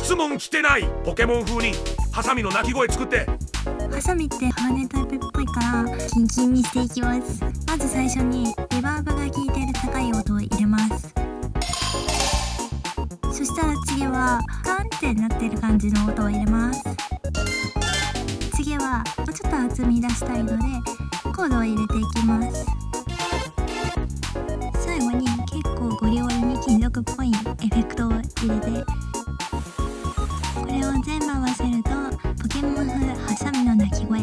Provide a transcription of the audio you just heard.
質問来てない。ポケモン風にハサミの鳴き声作って。ハサミってハーネタイプっぽいからキンキンにしていきます。まず最初にリバーブが効いている高い音を入れます。そしたら次はカーンってなってる感じの音を入れます。次はもうちょっと厚み出したいのでコードを入れていきます。最後に結構ゴリゴリに金属っぽいエフェクトを入れて、これを全部合わせるとポケモン風ハサミの鳴き声